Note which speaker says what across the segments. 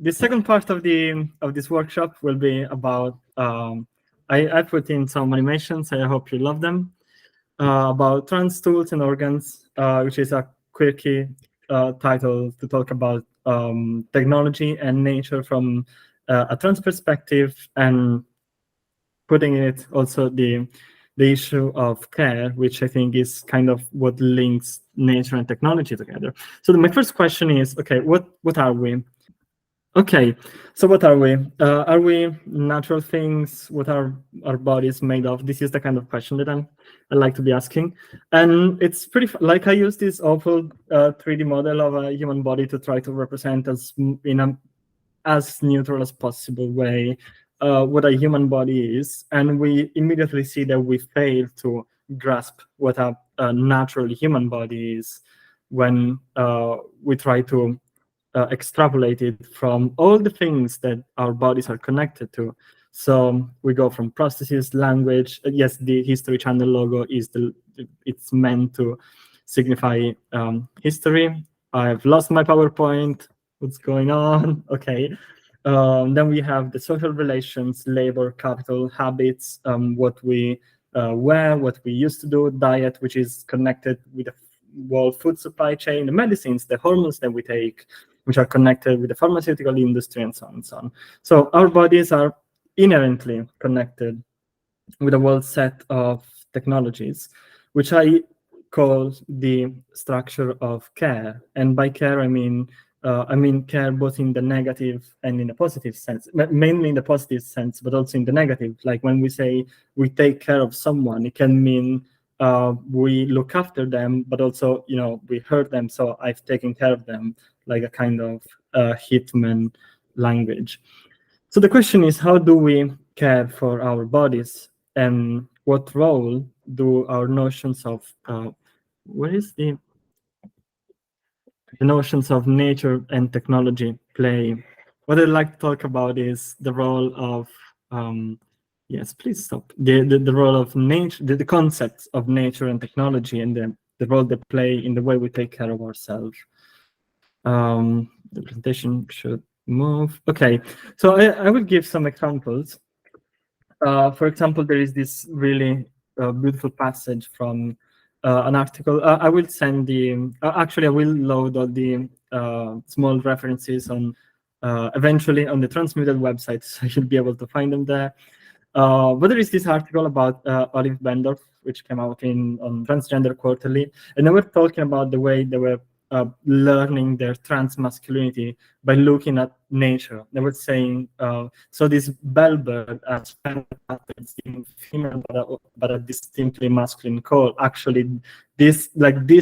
Speaker 1: the second part of this workshop will be about I put in some animations. I hope you love them about trans tools and organs, which is a quirky title to talk about technology and nature from a trans perspective, and putting in it also the issue of care, which I think is kind of what links nature and technology together. So my first question is, okay, what are we? Okay, so what are we? Are we natural things? What are our bodies made of? This is the kind of question that I like to be asking. And it's pretty, like I use this awful 3D model of a human body to try to represent us in a as neutral as possible way what a human body is. And we immediately see that we fail to grasp what a natural human body is when we try to extrapolate it from all the things that our bodies are connected to. So we go from prosthesis, language. Yes, the History Channel logo is it's meant to signify history. I've lost my PowerPoint. What's going on? Okay. Then we have the social relations, labor, capital, habits, what we wear, what we used to do, diet, which is connected with the world food supply chain, the medicines, the hormones that we take, which are connected with the pharmaceutical industry, and so on and so on. So our bodies are inherently connected with a whole set of technologies, which I call the structure of care. And by care, I mean care both in the negative and in the positive sense, mainly in the positive sense, but also in the negative. Like when we say we take care of someone, it can mean we look after them, but also, you know, we hurt them, so I've taken care of them, like a kind of hitman language. So the question is, how do we care for our bodies, and what role do our notions of what is the notions of nature and technology play? What I'd like to talk about is the role of yes, please stop. The role of nature, the concepts of nature and technology, and the role they play in the way we take care of ourselves. The presentation should move. Okay, so I will give some examples. For example, there is this really beautiful passage from an article. I will send the, actually I will load all the small references on eventually on the Transmuted website, so you'll be able to find them there. But there is this article about Olive Bendorf, which came out on Transgender Quarterly, and they were talking about the way they were learning their trans masculinity by looking at nature. They were saying, so this bellbird has a distinct female but a distinctly masculine call. Actually, this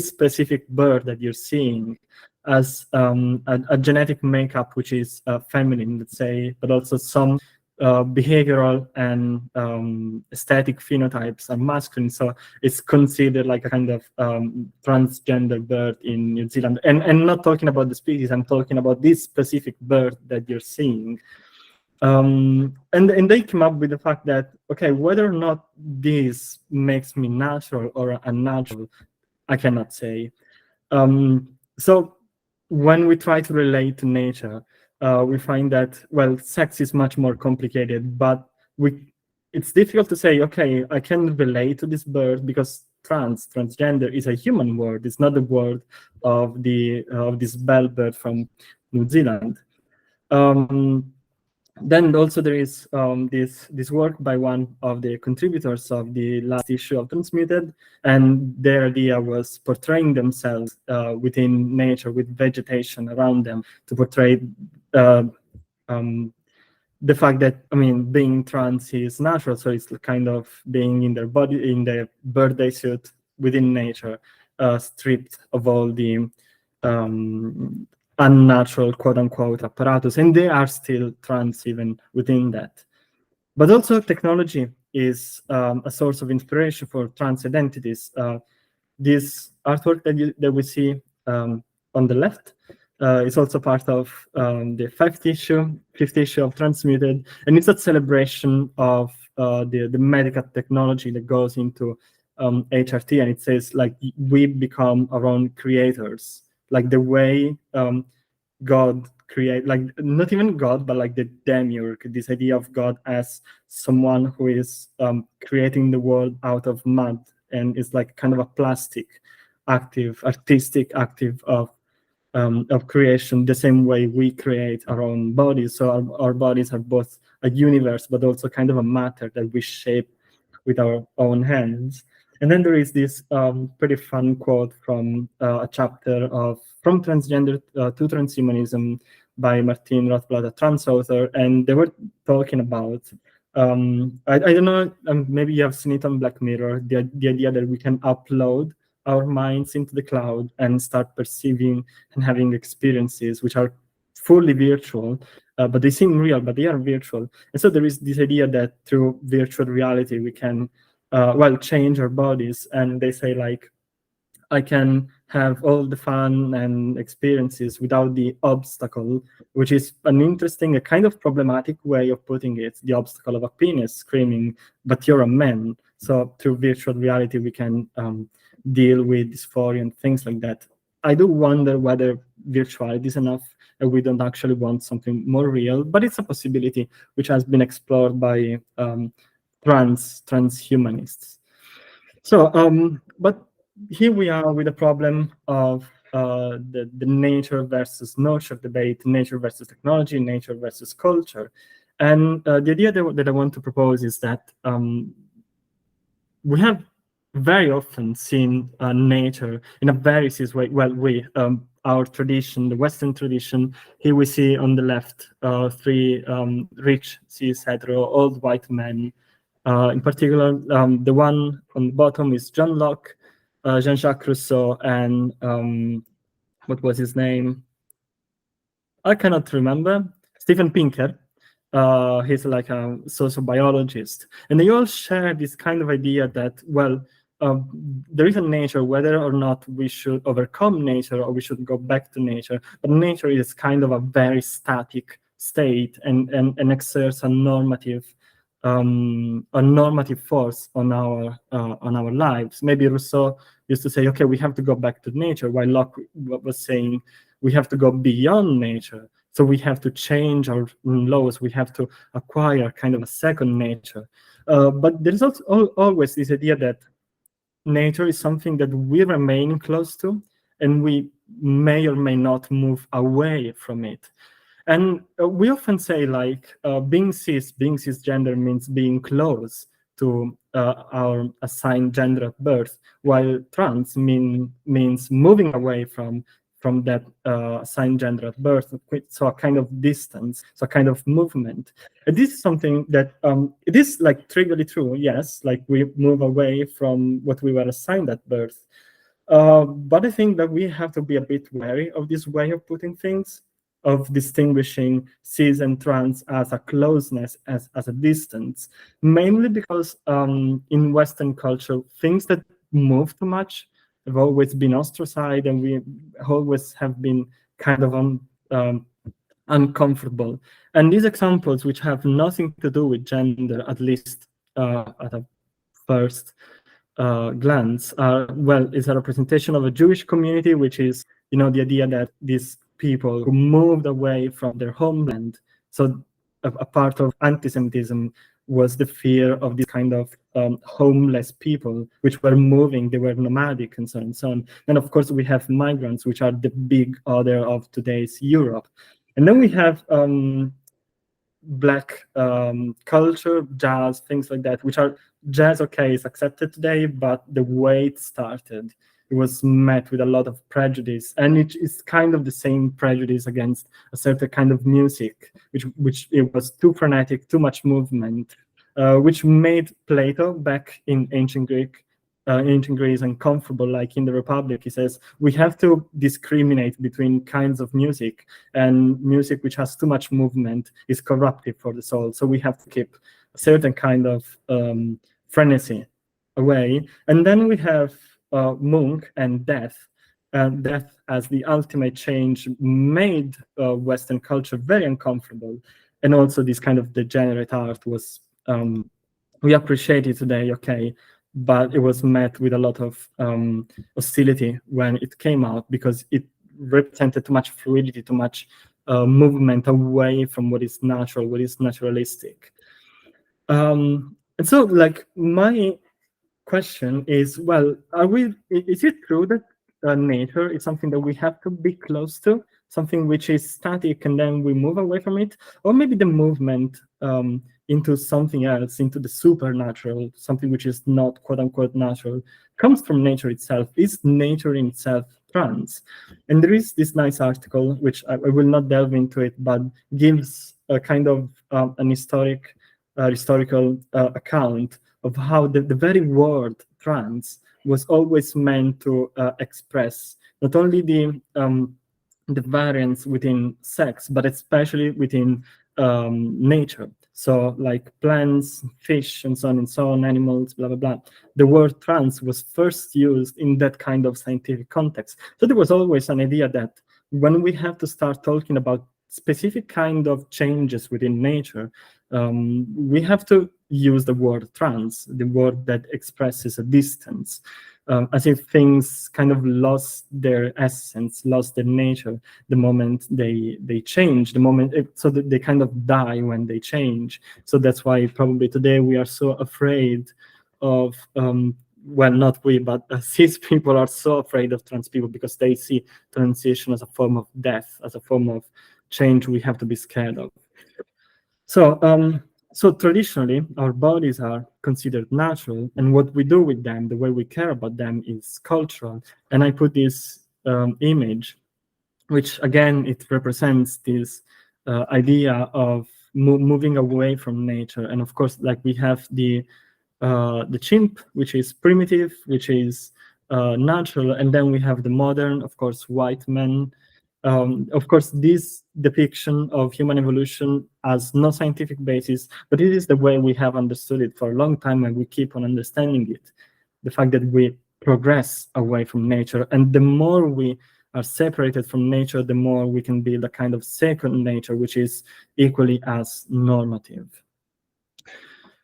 Speaker 1: specific bird that you're seeing as a genetic makeup which is feminine, let's say, but also some behavioral and aesthetic phenotypes are masculine, so it's considered like a kind of transgender bird in New Zealand. And not talking about the species, I'm talking about this specific bird that you're seeing. And they came up with the fact that, okay, whether or not this makes me natural or unnatural, I cannot say. So when we try to relate to nature, we find that, well, sex is much more complicated, but it's difficult to say, okay, I can relate to this bird because transgender is a human word. It's not the word of this bellbird from New Zealand. Then also there is this work by one of the contributors of the last issue of Transmuted, and their idea was portraying themselves within nature, with vegetation around them, to portray the fact that, I mean, being trans is natural, so it's kind of being in their body, in their birthday suit within nature, stripped of all the unnatural, quote-unquote, apparatus, and they are still trans even within that. But also technology is a source of inspiration for trans identities. This artwork that we see on the left is also part of the fifth issue of Transmuted, and it's a celebration of the medical technology that goes into HRT, and it says, like, we become our own creators. Like the way God create, like not even God, but like the demiurge, this idea of God as someone who is creating the world out of mud, and is like kind of a plastic, active, artistic, active of creation, the same way we create our own bodies. So our bodies are both a universe, but also kind of a matter that we shape with our own hands. And then there is this pretty fun quote from a chapter of From Transgender to Transhumanism by Martin Rothblatt, a trans author, and they were talking about, I don't know, maybe you have seen it on Black Mirror, the idea that we can upload our minds into the cloud and start perceiving and having experiences which are fully virtual, but they seem real, but they are virtual. And so there is this idea that through virtual reality, we can, change our bodies. And they say, like, I can have all the fun and experiences without the obstacle, which is an interesting, a kind of problematic way of putting it, the obstacle of a penis screaming, but you're a man. So through virtual reality, we can deal with dysphoria and things like that. I do wonder whether virtuality is enough and we don't actually want something more real, but it's a possibility which has been explored by transhumanists. So, but here we are with the problem of the nature versus nurture debate, nature versus technology, nature versus culture. And the idea that I want to propose is that we have very often seen nature in a very serious way. Well, our tradition, the Western tradition, here we see on the left three rich, cis, hetero, old white men. In particular, the one on the bottom is John Locke, Jean-Jacques Rousseau, and what was his name? I cannot remember. Steven Pinker. He's like a sociobiologist. And they all share this kind of idea that, well, there is a nature, whether or not we should overcome nature or we should go back to nature. But nature is kind of a very static state and exerts a normative force on our lives. Maybe Rousseau used to say, okay, we have to go back to nature, while Locke was saying we have to go beyond nature. So we have to change our laws. We have to acquire kind of a second nature. But there's also always this idea that nature is something that we remain close to, and we may or may not move away from it. And we often say, like, being cisgender means being close to our assigned gender at birth, while trans means moving away from that assigned gender at birth, so a kind of distance, so a kind of movement. And this is something that, it is like trivially true, yes, like we move away from what we were assigned at birth. But I think that we have to be a bit wary of this way of putting things, of distinguishing cis and trans as a closeness, as a distance, mainly because in Western culture, things that move too much have always been ostracized, and we always have been kind of uncomfortable. And these examples, which have nothing to do with gender, at least at a first glance, is a representation of a Jewish community, which is, the idea that these people who moved away from their homeland. So a part of anti-Semitism was the fear of this kind of homeless people, which were moving, they were nomadic and so on and so on. And of course, we have migrants, which are the big other of today's Europe. And then we have Black culture, jazz, things like that, which are jazz, okay, is accepted today, but the way it started, it was met with a lot of prejudice, and it is kind of the same prejudice against a certain kind of music, which it was too frenetic, too much movement, which made Plato back in ancient Greece uncomfortable. Like in the Republic, he says we have to discriminate between kinds of music, and music which has too much movement is corruptive for the soul. So we have to keep a certain kind of frenesy away. And then we have Munch and death. Death as the ultimate change made Western culture very uncomfortable. And also this kind of degenerate art was, we appreciate it today, okay, but it was met with a lot of hostility when it came out, because it represented too much fluidity, too much movement away from what is natural, what is naturalistic. And so, like, my question is, well, is it true that nature is something that we have to be close to, something which is static and then we move away from it? Or maybe the movement into something else, into the supernatural, something which is not quote unquote natural, comes from nature itself? Is nature in itself trans? And there is this nice article, which I will not delve into it, but gives a kind of an historical account of how the very word trans was always meant to express not only the variance within sex, but especially within nature. So like plants, fish, and so on, animals, blah, blah, blah. The word trans was first used in that kind of scientific context. So there was always an idea that when we have to start talking about specific kind of changes within nature, we have to use the word trans, the word that expresses a distance, as if things kind of lost their essence, lost their nature the moment they change, so that they kind of die when they change. So that's why probably today we are so afraid of, well, not we, but cis people are so afraid of trans people because they see transition as a form of death, as a form of change we have to be scared of. So traditionally, our bodies are considered natural, and what we do with them, the way we care about them, is cultural. And I put this image, which again, it represents this idea of moving away from nature. And of course, like we have the chimp, which is primitive, which is natural, and then we have the modern, of course, white men. Of course, this depiction of human evolution has no scientific basis, but it is the way we have understood it for a long time, and we keep on understanding it. The fact that we progress away from nature, and the more we are separated from nature, the more we can build a kind of second nature, which is equally as normative.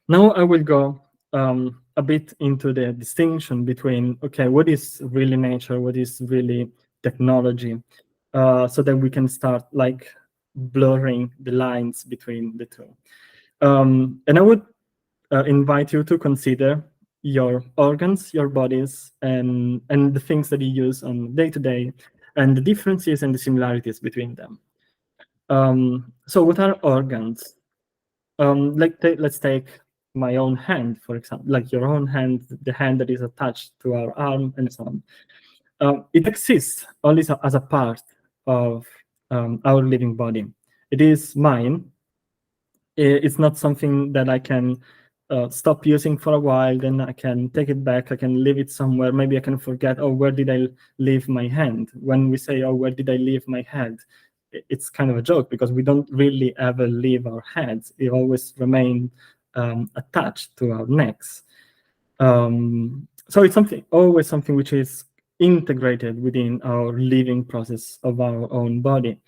Speaker 1: Now I will go a bit into the distinction between, okay, what is really nature, what is really technology, so that we can start like blurring the lines between the two. And I would invite you to consider your organs, your bodies, and the things that you use on day to day, and the differences and the similarities between them. So what are organs? Let's take my own hand, for example, like your own hand, the hand that is attached to our arm and so on. It exists only as a part of our living body. It is mine. It's not something that I can stop using for a while, then I can take it back, I can leave it somewhere, maybe I can forget, oh, where did I leave my hand? When we say, oh, where did I leave my head? It's kind of a joke because we don't really ever leave our heads. It always remain attached to our necks. So it's always something which is integrated within our living process of our own body.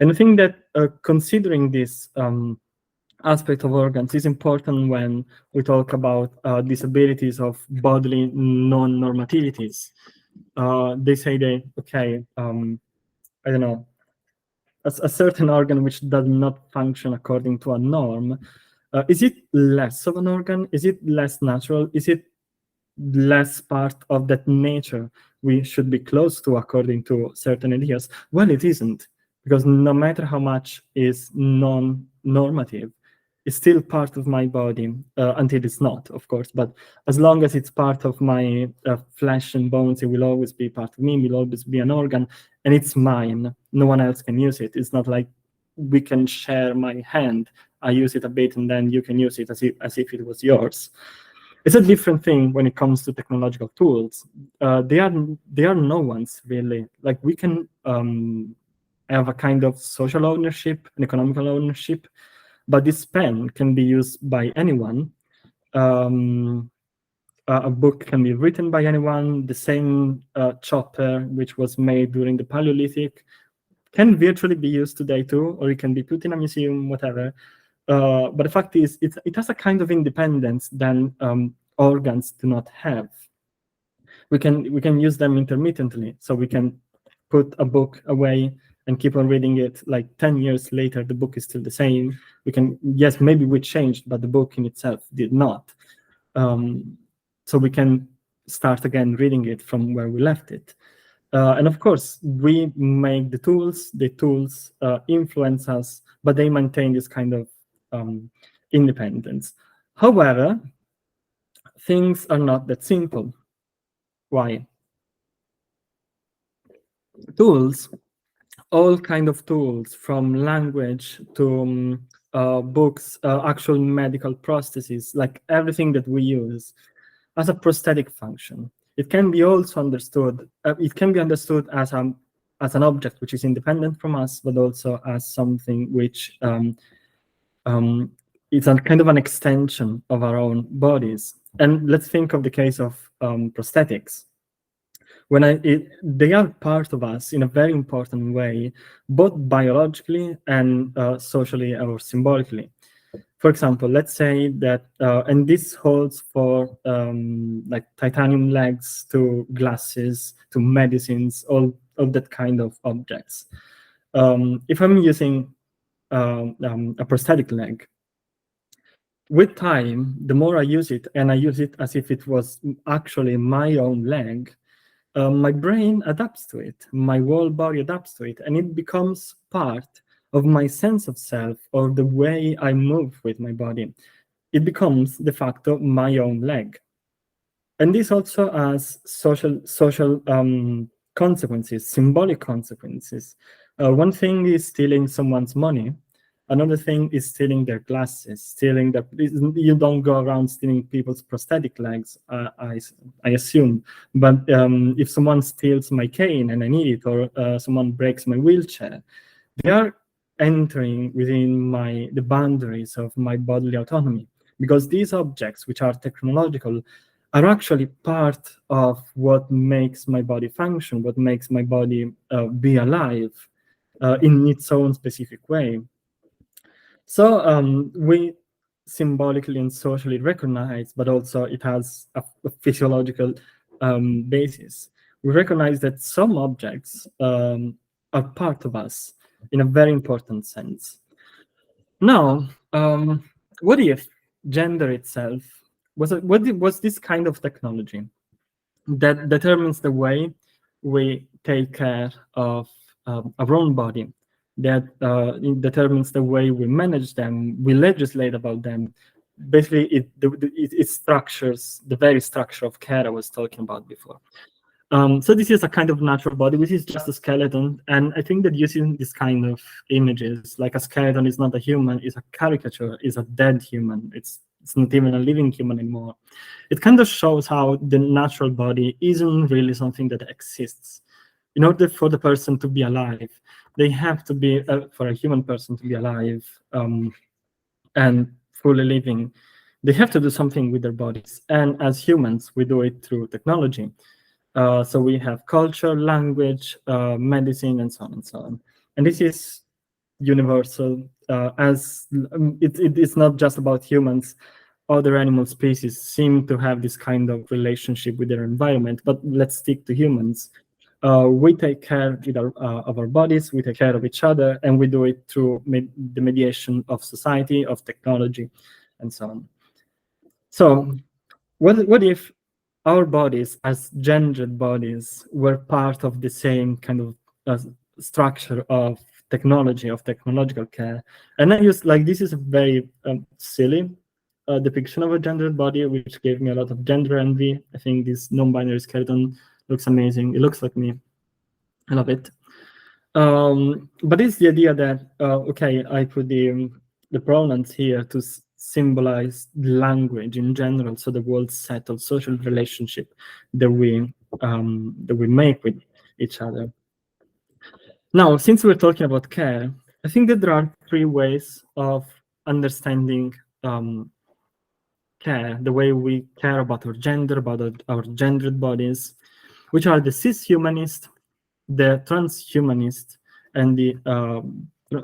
Speaker 1: And I think that considering this aspect of organs is important when we talk about disabilities of bodily non-normativities. They say that, okay, I don't know, a certain organ which does not function according to a norm, is it less of an organ? Is it less natural? Is it less part of that nature we should be close to according to certain ideas? Well, it isn't, because no matter how much is non-normative, it's still part of my body until it's not, of course. But as long as it's part of my flesh and bones, it will always be part of me, it will always be an organ, and it's mine. No one else can use it. It's not like we can share my hand. I use it a bit and then you can use it as if it was yours. It's a different thing when it comes to technological tools. They are no one's really. Like we can have a kind of social ownership and economical ownership, but this pen can be used by anyone. A book can be written by anyone. The same chopper, which was made during the Paleolithic, can virtually be used today too, or it can be put in a museum, whatever. But the fact is, it has a kind of independence that organs do not have. We can use them intermittently, so we can put a book away and keep on reading it, like 10 years later, the book is still the same. We can, yes, maybe we changed, but the book in itself did not. So we can start again reading it from where we left it. And of course, we make the tools influence us, but they maintain this kind of independence. However, things are not that simple. Why? Tools, all kind of tools, from language to books, actual medical prostheses, like everything that we use, as a prosthetic function. It can be also understood. It can be understood as an object which is independent from us, but also as something which it's a kind of an extension of our own bodies. And let's think of the case of prosthetics. They are part of us in a very important way, both biologically and socially or symbolically. For example, let's say that, and this holds for like titanium legs to glasses to medicines, all that kind of objects. If I'm using a prosthetic leg, with time, the more I use it, and I use it as if it was actually my own leg, my brain adapts to it, my whole body adapts to it, and it becomes part of my sense of self or the way I move with my body. It becomes de facto my own leg. And this also has social consequences, symbolic consequences. One thing is stealing someone's money. Another thing is stealing their glasses, stealing that. You don't go around stealing people's prosthetic legs, I assume. But if someone steals my cane and I need it, or someone breaks my wheelchair, they are entering within the boundaries of my bodily autonomy, because these objects, which are technological, are actually part of what makes my body function, what makes my body be alive in its own specific way. So we symbolically and socially recognize, but also it has a physiological basis. We recognize that some objects are part of us in a very important sense. Now, what if gender itself was this kind of technology that determines the way we take care of our own body, that it determines the way we manage them, we legislate about them. Basically, it structures the very structure of care I was talking about before. So this is a kind of natural body. This is just a skeleton. And I think that using this kind of images, like a skeleton is not a human, is a caricature, is a dead human. It's not even a living human anymore. It kind of shows how the natural body isn't really something that exists. In order for the person to be alive, they have to be, for a human person to be alive and fully living, they have to do something with their bodies. And as humans, we do it through technology. So we have culture, language, medicine, and so on and so on. And this is universal, as it's not just about humans. Other animal species seem to have this kind of relationship with their environment, but let's stick to humans. We take care of our bodies, we take care of each other, and we do it through the mediation of society, of technology, and so on. So what if our bodies as gendered bodies were part of the same kind of structure of technology, of technological care? And I use, like, this is a very silly depiction of a gendered body, which gave me a lot of gender envy. I think this non-binary skeleton looks amazing. It looks like me. I love it. But it's the idea that, okay, I put the pronouns here to symbolize language in general, so the whole set of social relationship that we make with each other. Now, since we're talking about care, I think that there are three ways of understanding care, the way we care about our gender, about our gendered bodies, which are the cis-humanist, the trans-humanist, and the,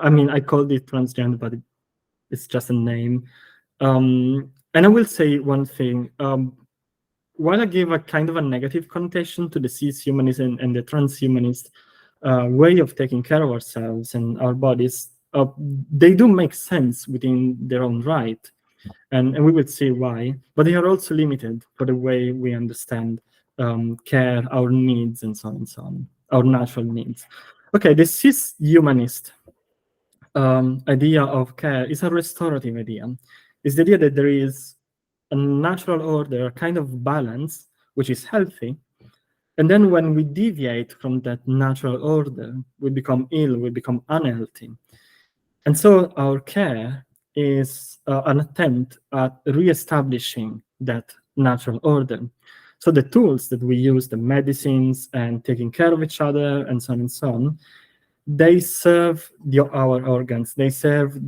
Speaker 1: I mean, I called it transgender, but it's just a name. And I will say one thing. While I give a kind of a negative connotation to the cis-humanist and the trans-humanist, way of taking care of ourselves and our bodies, they do make sense within their own right, and we will see why, but they are also limited for the way we understand care, our needs, and so on and so on, our natural needs. Okay, the cis-humanist idea of care is a restorative idea. It's the idea that there is a natural order, a kind of balance, which is healthy. And then when we deviate from that natural order, we become ill, we become unhealthy. And so our care is an attempt at reestablishing that natural order. So the tools that we use, the medicines and taking care of each other and so on and so on, they serve our organs, they serve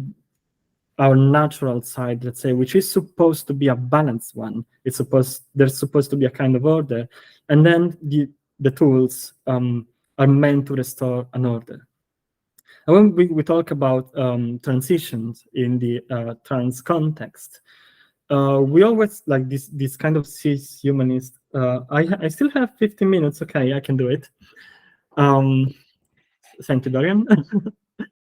Speaker 1: our natural side, let's say, which is supposed to be a balanced one. There's supposed to be a kind of order. And then the tools are meant to restore an order. And when we talk about transitions in the trans context, we always like this kind of cis-humanist. I still have 15 minutes. Okay, I can do it. Thank you, Dorian.